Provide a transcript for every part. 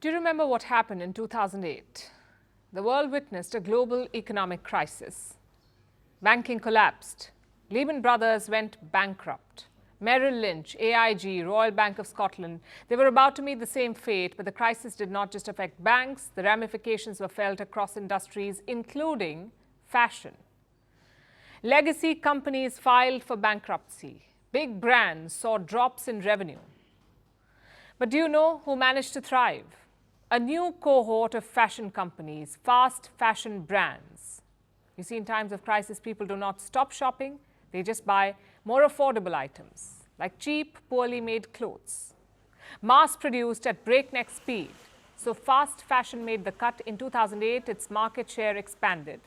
Do you remember what happened in 2008? The world witnessed a global economic crisis. Banking collapsed. Lehman Brothers went bankrupt. Merrill Lynch, AIG, Royal Bank of Scotland, they were about to meet the same fate, but the crisis did not just affect banks. The ramifications were felt across industries, including fashion. Legacy companies filed for bankruptcy. Big brands saw drops in revenue. But do you know who managed to thrive? A new cohort of fashion companies, fast fashion brands. You see, in times of crisis, people do not stop shopping. They just buy more affordable items, like cheap, poorly made clothes. Mass-produced at breakneck speed. So fast fashion made the cut. In 2008, its market share expanded.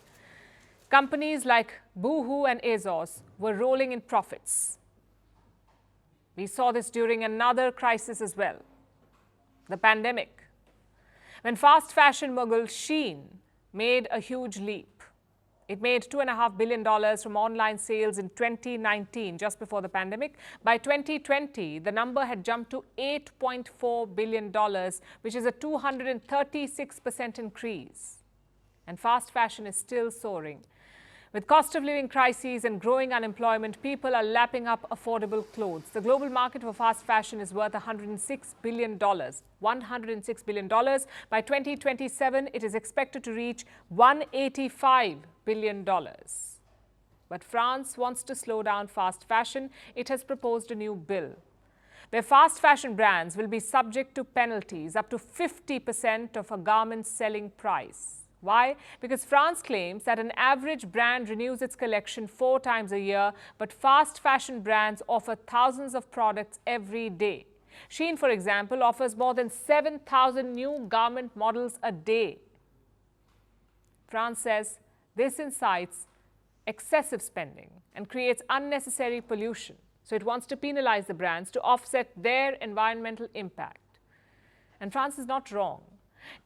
Companies like Boohoo and ASOS were rolling in profits. We saw this during another crisis as well, the pandemic, when fast fashion mogul Shein made a huge leap. It made $2.5 billion from online sales in 2019, just before the pandemic. By 2020, the number had jumped to $8.4 billion, which is a 236% increase. And fast fashion is still soaring. With cost of living crises and growing unemployment, people are lapping up affordable clothes. The global market for fast fashion is worth $106 billion. $106 billion. By 2027, it is expected to reach $185 billion. But France wants to slow down fast fashion. It has proposed a new bill. Their fast fashion brands will be subject to penalties up to 50% of a garment's selling price. Why? Because France claims that an average brand renews its collection 4 times a year, but fast fashion brands offer thousands of products every day. Shein, for example, offers more than 7,000 new garment models a day. France says this incites excessive spending and creates unnecessary pollution. So it wants to penalize the brands to offset their environmental impact. And France is not wrong.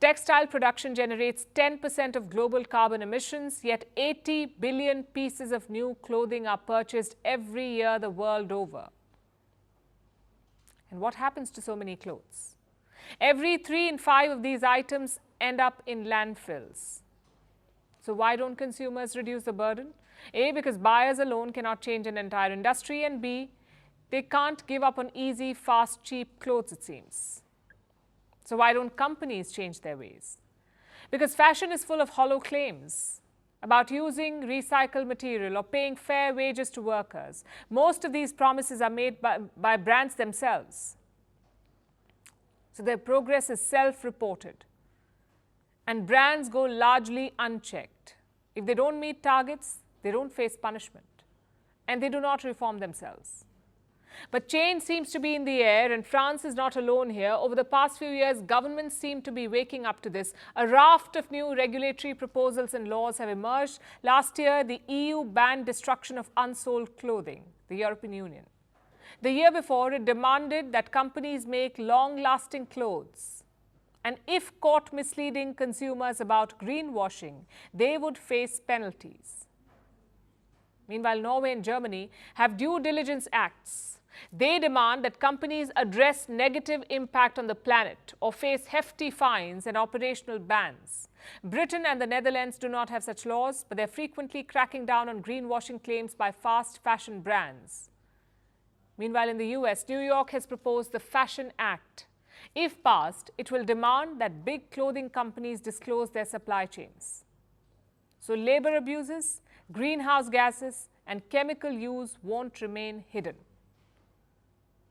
Textile production generates 10% of global carbon emissions, yet 80 billion pieces of new clothing are purchased every year the world over. And what happens to so many clothes? Every 3 in 5 of these items end up in landfills. So why don't consumers reduce the burden? A, because buyers alone cannot change an entire industry, and B, they can't give up on easy, fast, cheap clothes, it seems. So why don't companies change their ways? Because fashion is full of hollow claims about using recycled material or paying fair wages to workers. Most of these promises are made by brands themselves. So their progress is self-reported. And brands go largely unchecked. If they don't meet targets, they don't face punishment. And they do not reform themselves. But change seems to be in the air, and France is not alone here. Over the past few years, governments seem to be waking up to this. A raft of new regulatory proposals and laws have emerged. Last year, the EU banned destruction of unsold clothing, the European Union. The year before, it demanded that companies make long-lasting clothes. And if caught misleading consumers about greenwashing, they would face penalties. Meanwhile, Norway and Germany have due diligence acts. They demand that companies address negative impact on the planet or face hefty fines and operational bans. Britain and the Netherlands do not have such laws, but they're frequently cracking down on greenwashing claims by fast fashion brands. Meanwhile, in the US, New York has proposed the Fashion Act. If passed, it will demand that big clothing companies disclose their supply chains. So labor abuses, greenhouse gases, and chemical use won't remain hidden.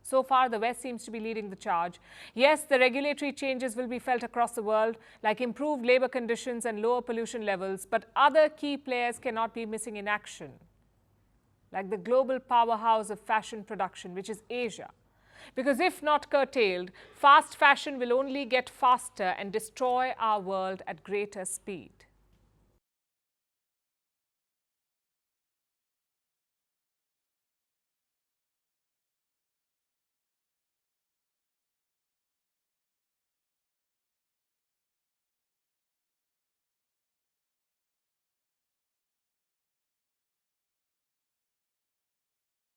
So far, the West seems to be leading the charge. Yes, the regulatory changes will be felt across the world, like improved labor conditions and lower pollution levels, but other key players cannot be missing in action, like the global powerhouse of fashion production, which is Asia. Because if not curtailed, fast fashion will only get faster and destroy our world at greater speed.